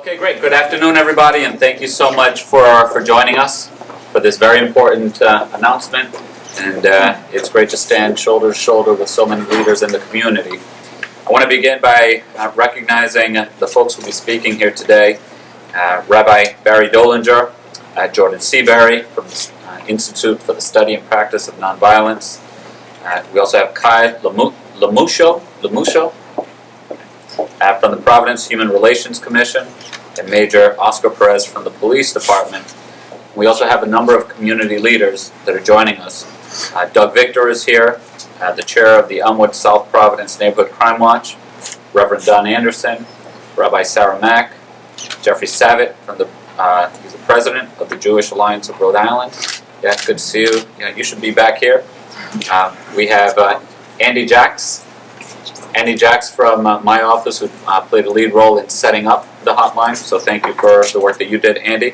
Okay, great. Good afternoon, everybody, and thank you so much for joining us for this very important announcement. And it's great to stand shoulder to shoulder with so many leaders in the community. I want to begin by recognizing the folks who will be speaking here today. Rabbi Barry Dolinger, Jordan Seberry from the Institute for the Study and Practice of Nonviolence. We also have Kai Luso from the Providence Human Relations Commission, and Major Oscar Perez from the Police Department. We also have a number of community leaders that are joining us. Doug Victor is here, the chair of the Elmwood South Providence Neighborhood Crime Watch, Reverend Don Anderson, Rabbi Sarah Mack, Jeffrey Savit, he's the president of the Jewish Alliance of Rhode Island. Yeah, good to see you. Yeah, you should be back here. We have Andy Jacks from my office, who played a lead role in setting up the hotline, so thank you for the work that you did, Andy.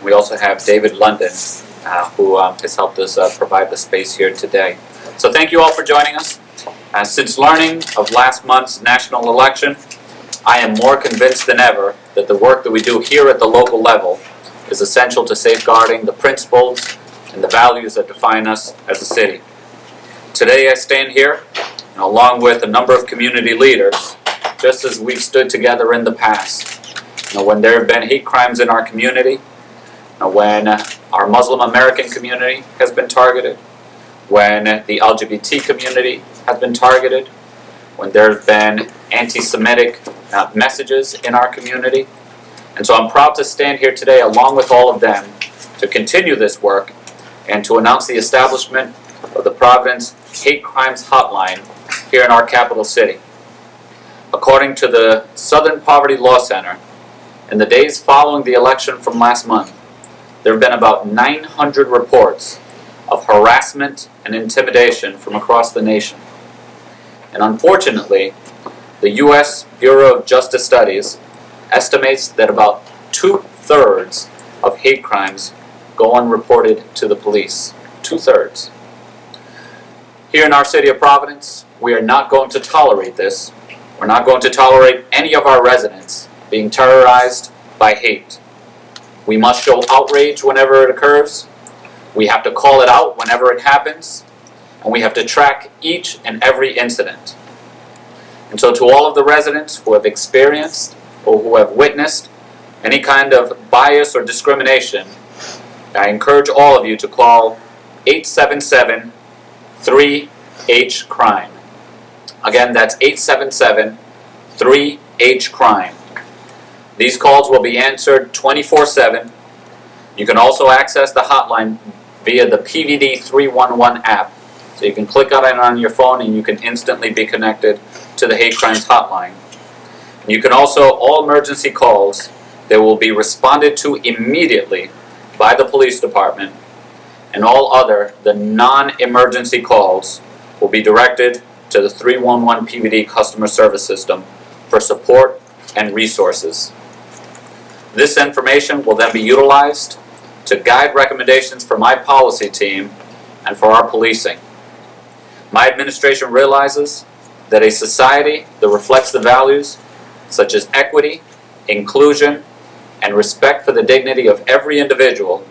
We also have David London, who has helped us provide the space here today. So thank you all for joining us. Since learning of last month's national election, I am more convinced than ever that the work that we do here at the local level is essential to safeguarding the principles and the values that define us as a city. Today I stand here, along with a number of community leaders, just as we've stood together in the past. When there have been hate crimes in our community, when our Muslim American community has been targeted, when the LGBT community has been targeted, when there have been anti-Semitic messages in our community. And so I'm proud to stand here today along with all of them to continue this work and to announce the establishment of the Providence Hate Crimes Hotline here in our capital city. According to the Southern Poverty Law Center, in the days following the election from last month, there have been about 900 reports of harassment and intimidation from across the nation. And unfortunately, the U.S. Bureau of Justice Studies estimates that about 2/3 of hate crimes go unreported to the police. 2/3. Here in our city of Providence, we are not going to tolerate this. We're not going to tolerate any of our residents being terrorized by hate. We must show outrage whenever it occurs. We have to call it out whenever it happens. And we have to track each and every incident. And so to all of the residents who have experienced or who have witnessed any kind of bias or discrimination, I encourage all of you to call 877-3H-CRIME. Again, that's 877-3H-CRIME. These calls will be answered 24/7. You can also access the hotline via the PVD 311 app. So you can click on it on your phone and you can instantly be connected to the Hate Crimes Hotline. You can also, all emergency calls, they will be responded to immediately by the police department, and all other, the non-emergency calls, will be directed to the 311 PVD customer service system for support and resources. This information will then be utilized to guide recommendations for my policy team and for our policing. My administration realizes that a society that reflects the values such as equity, inclusion, and respect for the dignity of every individual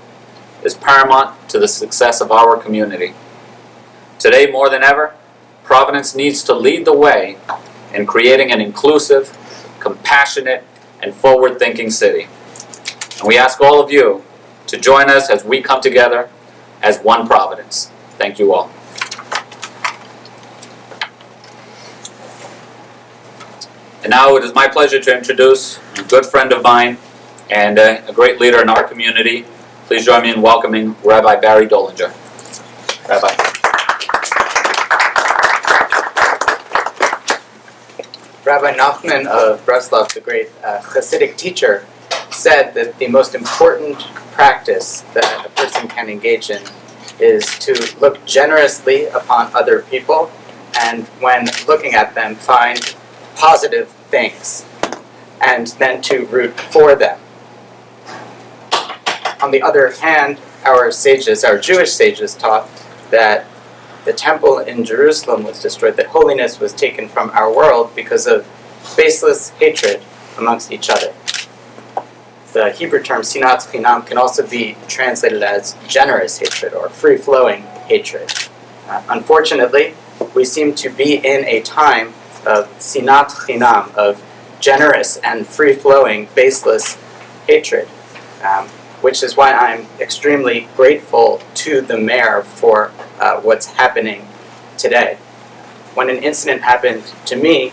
is paramount to the success of our community. Today, more than ever, Providence needs to lead the way in creating an inclusive, compassionate, and forward-thinking city. And we ask all of you to join us as we come together as one Providence. Thank you all. And now it is my pleasure to introduce a good friend of mine and a great leader in our community. Please join me in welcoming Rabbi Barry Dolinger. Rabbi. Rabbi Nachman of Breslov, the great Hasidic teacher, said that the most important practice that a person can engage in is to look generously upon other people, and when looking at them, find positive things, and then to root for them. On the other hand, our sages, our Jewish sages, taught that the temple in Jerusalem was destroyed, that holiness was taken from our world because of baseless hatred amongst each other. the Hebrew term sinat chinam can also be translated as generous hatred or free-flowing hatred. Unfortunately, we seem to be in a time of sinat chinam, of generous and free-flowing, baseless hatred, which is why I'm extremely grateful to the mayor for what's happening today. When an incident happened to me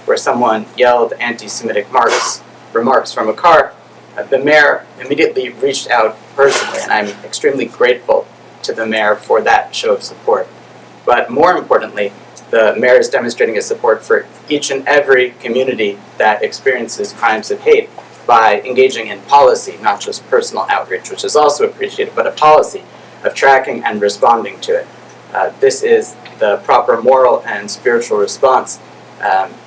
where someone yelled anti-Semitic remarks from a car, the mayor immediately reached out personally, and I'm extremely grateful to the mayor for that show of support. But more importantly, the mayor is demonstrating his support for each and every community that experiences crimes of hate by engaging in policy, not just personal outreach, which is also appreciated, but a policy of tracking and responding to it. This is the proper moral and spiritual response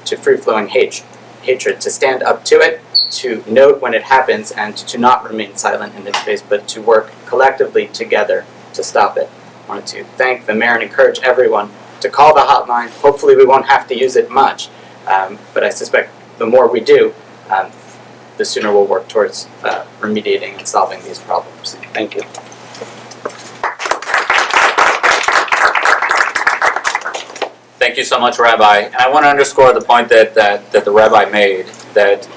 to free-flowing hatred, to stand up to it, to note when it happens, and to not remain silent in its face, but to work collectively together to stop it. I wanted to thank the mayor and encourage everyone to call the hotline. Hopefully we won't have to use it much, but I suspect the more we do, the sooner we'll work towards remediating and solving these problems. Thank you. Thank you so much, Rabbi. And I want to underscore the point that the Rabbi made, that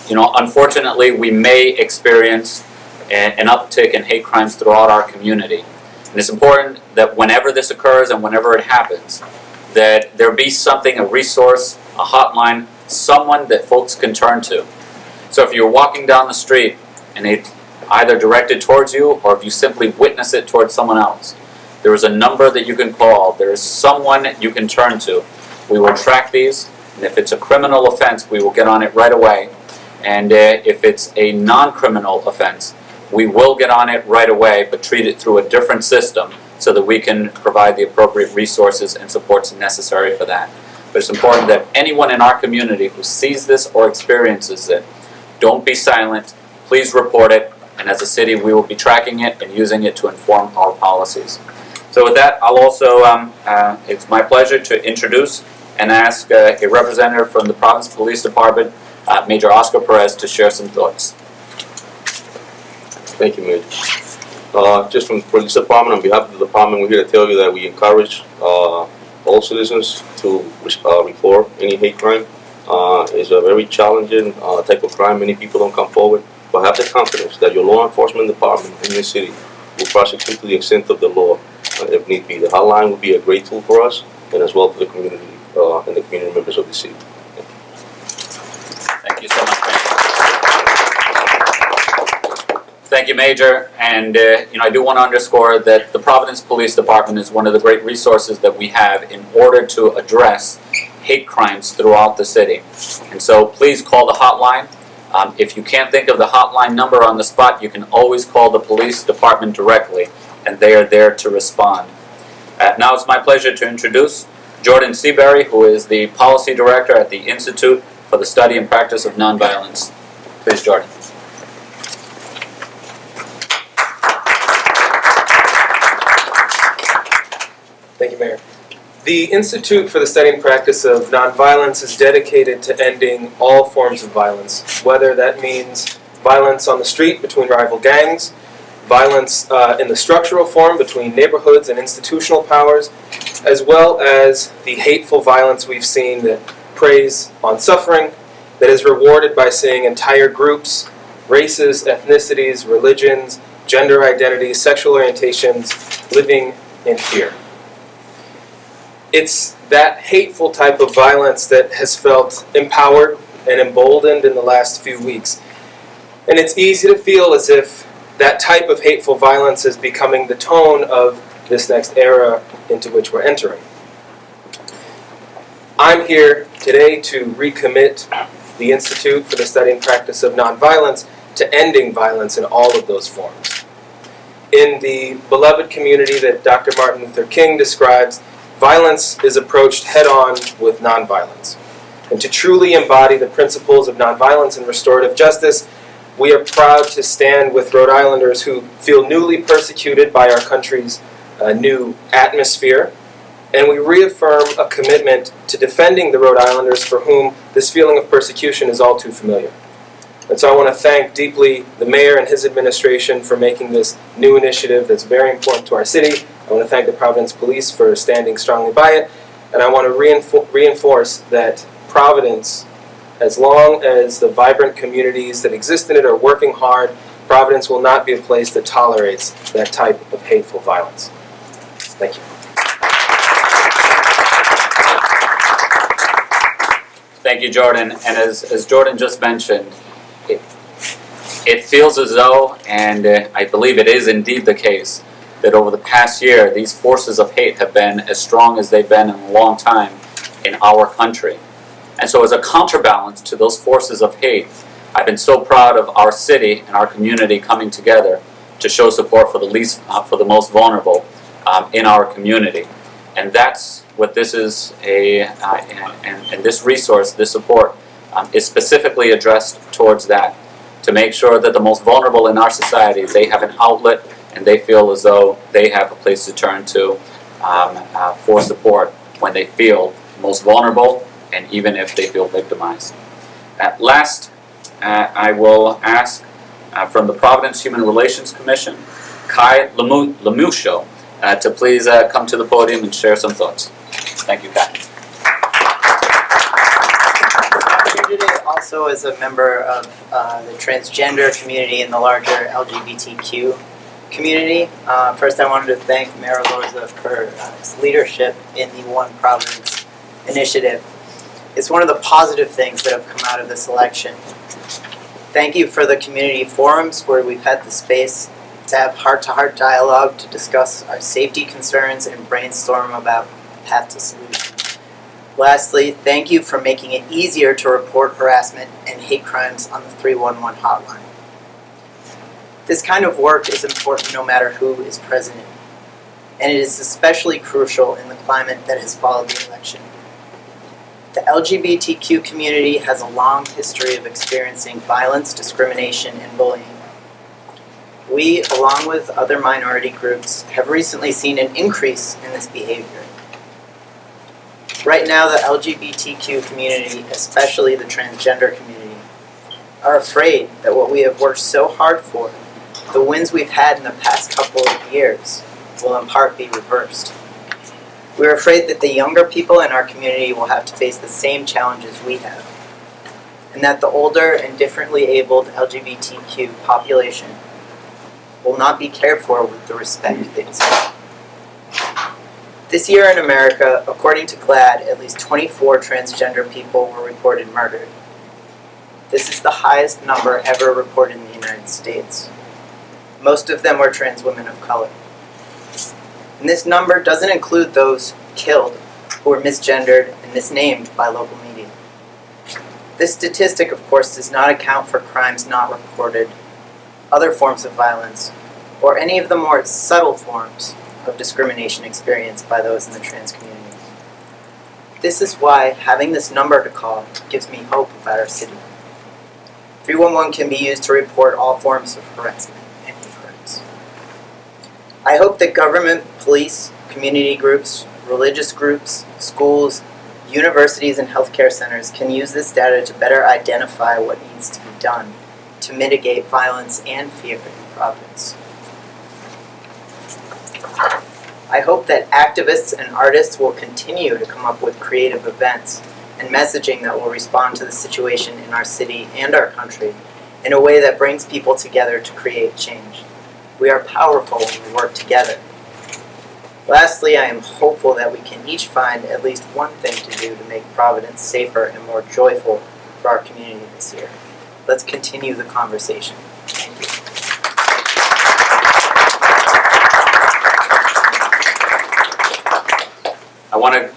unfortunately we may experience an uptick in hate crimes throughout our community. And it's important that whenever this occurs and whenever it happens, that there be something, a resource, a hotline, someone that folks can turn to. So if you're walking down the street and it's either directed towards you, or if you simply witness it towards someone else, there is a number that you can call. There is someone you can turn to. We will track these, and if it's a criminal offense, we will get on it right away. And if it's a non-criminal offense, we will get on it right away, but treat it through a different system so that we can provide the appropriate resources and supports necessary for that. But it's important that anyone in our community who sees this or experiences it, don't be silent, please report it, and as a city we will be tracking it and using it to inform our policies. So with that, I'll also, it's my pleasure to introduce and ask a representative from the Providence Police Department, Major Oscar Perez, to share some thoughts. Thank you, Major. Just from the Police Department, on behalf of the department, we're here to tell you that we encourage all citizens to report any hate crime. It's a very challenging type of crime. Many people don't come forward, but have the confidence that your law enforcement department in this city will prosecute to the extent of the law if need be. The hotline will be a great tool for us and as well for the community and the community members of the city. Thank you so much, Major. Thank you, Major. And I do want to underscore that the Providence Police Department is one of the great resources that we have in order to address hate crimes throughout the city. And so please call the hotline. If you can't think of the hotline number on the spot, you can always call the police department directly, and they are there to respond. Now it's my pleasure to introduce Jordan Seberry, who is the Policy Director at the Institute for the Study and Practice of Nonviolence. Please, Jordan. Thank you, Mayor. The Institute for the Study and Practice of Nonviolence is dedicated to ending all forms of violence, whether that means violence on the street between rival gangs, violence in the structural form between neighborhoods and institutional powers, as well as the hateful violence we've seen that preys on suffering, that is rewarded by seeing entire groups, races, ethnicities, religions, gender identities, sexual orientations living in fear. It's that hateful type of violence that has felt empowered and emboldened in the last few weeks. And it's easy to feel as if that type of hateful violence is becoming the tone of this next era into which we're entering. I'm here today to recommit the Institute for the Study and Practice of Nonviolence to ending violence in all of those forms. In the beloved community that Dr. Martin Luther King describes, violence is approached head-on with nonviolence. And to truly embody the principles of nonviolence and restorative justice, we are proud to stand with Rhode Islanders who feel newly persecuted by our country's new atmosphere, and we reaffirm a commitment to defending the Rhode Islanders for whom this feeling of persecution is all too familiar. And so I want to thank deeply the mayor and his administration for making this new initiative that's very important to our city. I want to thank the Providence Police for standing strongly by it. And I want to reinforce that Providence, as long as the vibrant communities that exist in it are working hard, Providence will not be a place that tolerates that type of hateful violence. Thank you. Thank you, Jordan. And as Jordan just mentioned, it feels as though, and I believe it is indeed the case, that over the past year, these forces of hate have been as strong as they've been in a long time in our country. And so as a counterbalance to those forces of hate, I've been so proud of our city and our community coming together to show support for the most vulnerable in our community. And that's what this is, and this resource, this support, is specifically addressed towards that, to make sure that the most vulnerable in our society, they have an outlet and they feel as though they have a place to turn to for support when they feel most vulnerable and even if they feel victimized. Last, I will ask from the Providence Human Relations Commission, Kai Lamusho, to please come to the podium and share some thoughts. Thank you, Kai. I'm here today also as a member of the transgender community and the larger LGBTQ community. First, I wanted to thank Mayor Elorza for his leadership in the One Providence initiative. It's one of the positive things that have come out of this election. Thank you for the community forums where we've had the space to have heart-to-heart dialogue to discuss our safety concerns and brainstorm about a path to solution. Lastly, thank you for making it easier to report harassment and hate crimes on the 311 hotline. This kind of work is important no matter who is president, and it is especially crucial in the climate that has followed the election. The LGBTQ community has a long history of experiencing violence, discrimination, and bullying. We, along with other minority groups, have recently seen an increase in this behavior. Right now, the LGBTQ community, especially the transgender community, are afraid that what we have worked so hard for, the wins we've had in the past couple of years, will in part be reversed. We're afraid that the younger people in our community will have to face the same challenges we have, and that the older and differently abled LGBTQ population will not be cared for with the respect they deserve. This year in America, according to GLAAD, at least 24 transgender people were reported murdered. This is the highest number ever reported in the United States. Most of them were trans women of color. And this number doesn't include those killed who were misgendered and misnamed by local media. This statistic, of course, does not account for crimes not reported, other forms of violence, or any of the more subtle forms of discrimination experienced by those in the trans community. This is why having this number to call gives me hope about our city. 311 can be used to report all forms of harassment and hate crimes. I hope that government, police, community groups, religious groups, schools, universities, and healthcare centers can use this data to better identify what needs to be done to mitigate violence and fear in Providence. I hope that activists and artists will continue to come up with creative events and messaging that will respond to the situation in our city and our country in a way that brings people together to create change. We are powerful when we work together. Lastly, I am hopeful that we can each find at least one thing to do to make Providence safer and more joyful for our community this year. Let's continue the conversation. Thank you.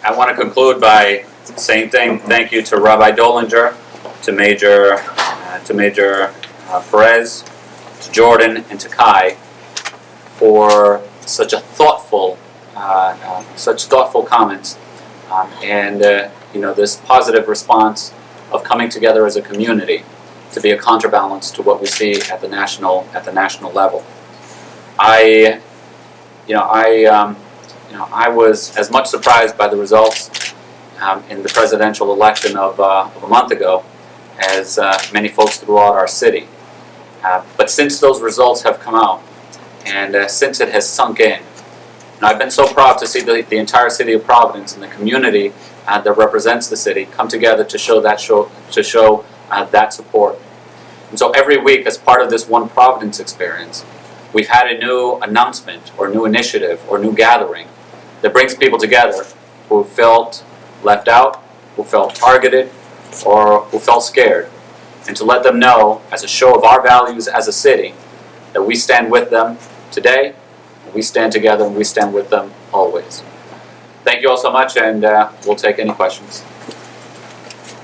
I want to conclude by saying thank you to Rabbi Dolinger, to Major Perez, to Jordan, and to Kai for such thoughtful comments, and this positive response of coming together as a community to be a counterbalance to what we see at the national level. I was as much surprised by the results in the presidential election of a month ago as many folks throughout our city. But since those results have come out, and since it has sunk in, and I've been so proud to see the entire city of Providence and the community that represents the city come together to show that support. And so every week, as part of this One Providence experience, we've had a new announcement or new initiative or new gathering that brings people together who felt left out, who felt targeted, or who felt scared, and to let them know, as a show of our values as a city, that we stand with them today, and we stand together, and we stand with them always. Thank you all so much, and we'll take any questions.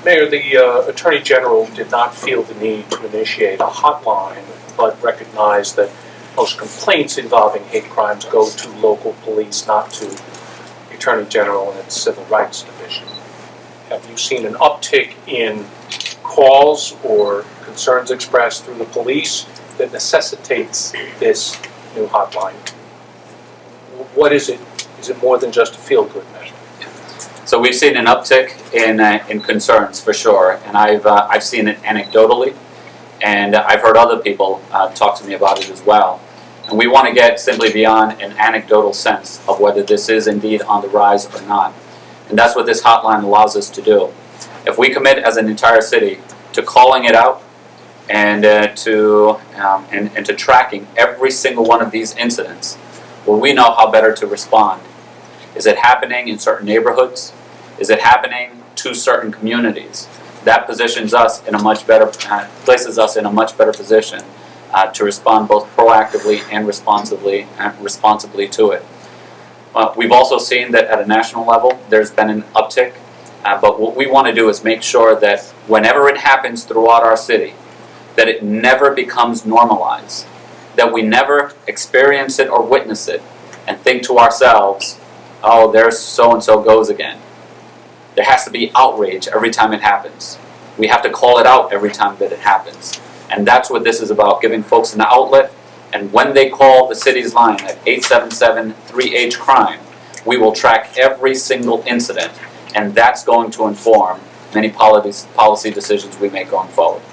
Mayor, the Attorney General did not feel the need to initiate a hotline, but recognized that most complaints involving hate crimes go to local police, not to the Attorney General and its Civil Rights Division. Have you seen an uptick in calls or concerns expressed through the police that necessitates this new hotline? What is it? Is it more than just a feel-good measure? So we've seen an uptick in concerns for sure, and I've seen it anecdotally, and I've heard other people talk to me about it as well. And we want to get simply beyond an anecdotal sense of whether this is indeed on the rise or not. And that's what this hotline allows us to do. If we commit as an entire city to calling it out and to tracking every single one of these incidents, well, we know how better to respond. Is it happening in certain neighborhoods? Is it happening to certain communities? That positions us in a much better, places us in a much better position to respond both proactively and responsibly to it. We've also seen that at a national level, there's been an uptick. But what we want to do is make sure that whenever it happens throughout our city, that it never becomes normalized, that we never experience it or witness it and think to ourselves, oh, there's so-and-so goes again. There has to be outrage every time it happens. We have to call it out every time that it happens. And that's what this is about, giving folks an outlet. And when they call the city's line at 877-3H-CRIME, we will track every single incident. And that's going to inform many policy decisions we make going forward.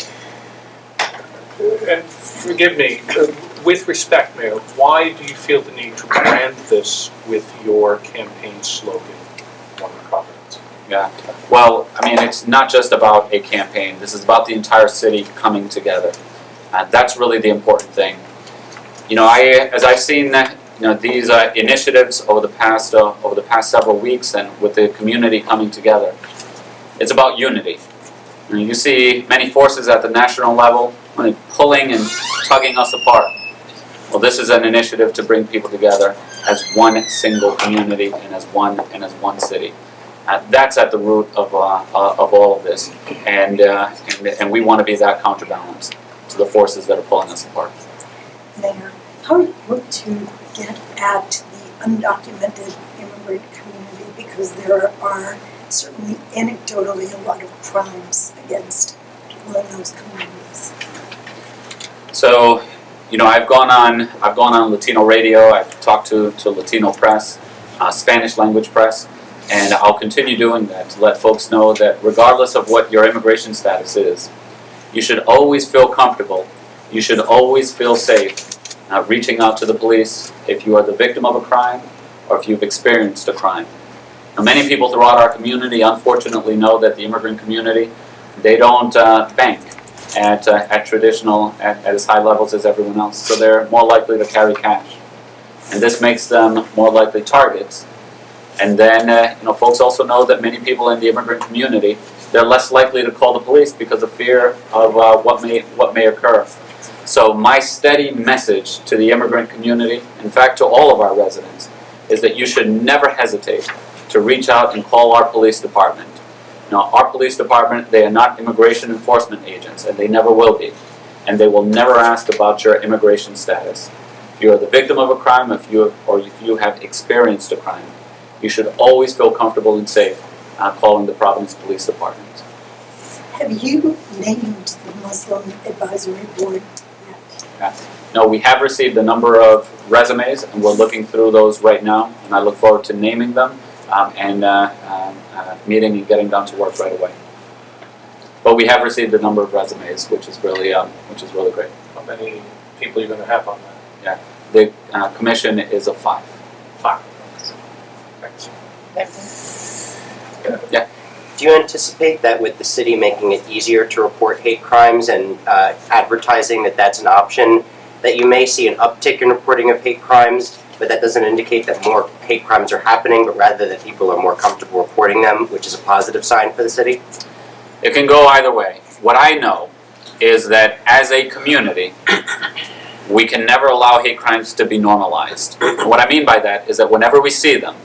And forgive me, with respect, Mayor, why do you feel the need to brand this with your campaign slogan, One Providence? Yeah. Well, I mean, it's not just about a campaign. This is about the entire city coming together. That's really the important thing. You know, as I've seen these initiatives over the past several weeks, and with the community coming together, it's about unity. You see many forces at the national level really pulling and tugging us apart. Well, this is an initiative to bring people together as one single community and as one city. That's at the root of all of this, and we want to be that counterbalance to the forces that are pulling us apart. Mayor, how do you look to get at the undocumented immigrant community, because there are certainly anecdotally a lot of crimes against people in those communities? So, you know, I've gone on Latino radio. I've talked to Latino press, Spanish language press, and I'll continue doing that to let folks know that regardless of what your immigration status is, you should always feel comfortable. You should always feel safe reaching out to the police if you are the victim of a crime or if you've experienced a crime. Now, many people throughout our community unfortunately know that the immigrant community, they don't bank at as high levels as everyone else, so they're more likely to carry cash. And this makes them more likely targets. And then, folks also know that many people in the immigrant community, they're less likely to call the police because of fear of what may occur. So my steady message to the immigrant community, in fact to all of our residents, is that you should never hesitate to reach out and call our police department. Now, our police department, they are not immigration enforcement agents, and they never will be. And they will never ask about your immigration status. If you are the victim of a crime, if you have experienced a crime, you should always feel comfortable and safe calling the Providence Police Department. Have you named the Muslim Advisory Board yet? No, we have received a number of resumes, and we're looking through those right now, and I look forward to naming them and meeting and getting down to work right away. But we have received a number of resumes, which is really great. How many people are you going to have on that? The commission is of 5. 5. Thanks. Do you anticipate that with the city making it easier to report hate crimes and advertising that that's an option, that you may see an uptick in reporting of hate crimes, but that doesn't indicate that more hate crimes are happening, but rather that people are more comfortable reporting them, which is a positive sign for the city? It can go either way. What I know is that as a community, we can never allow hate crimes to be normalized. And what I mean by that is that whenever we see them,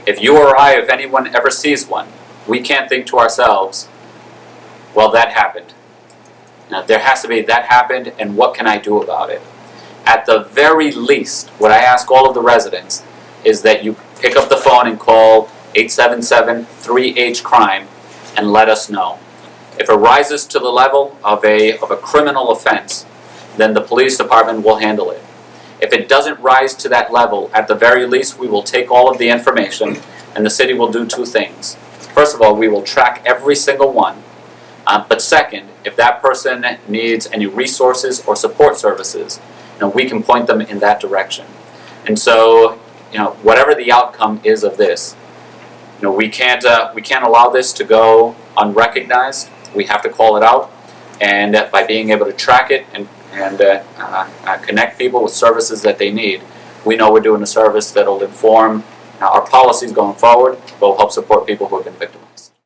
if you or I, if anyone ever sees one, we can't think to ourselves, well, that happened. Now, there has to be, that happened, and what can I do about it? At the very least, what I ask all of the residents is that you pick up the phone and call 877-3H-CRIME and let us know. If it rises to the level of a criminal offense, then the police department will handle it. If it doesn't rise to that level, at the very least, we will take all of the information and the city will do 2 things. First of all, we will track every single one. But second, if that person needs any resources or support services, we can point them in that direction. And so, whatever the outcome is of this, we can't allow this to go unrecognized. We have to call it out, and by being able to track it and connect people with services that they need, we know we're doing a service that will inform our policies going forward, but will help support people who have been victimized.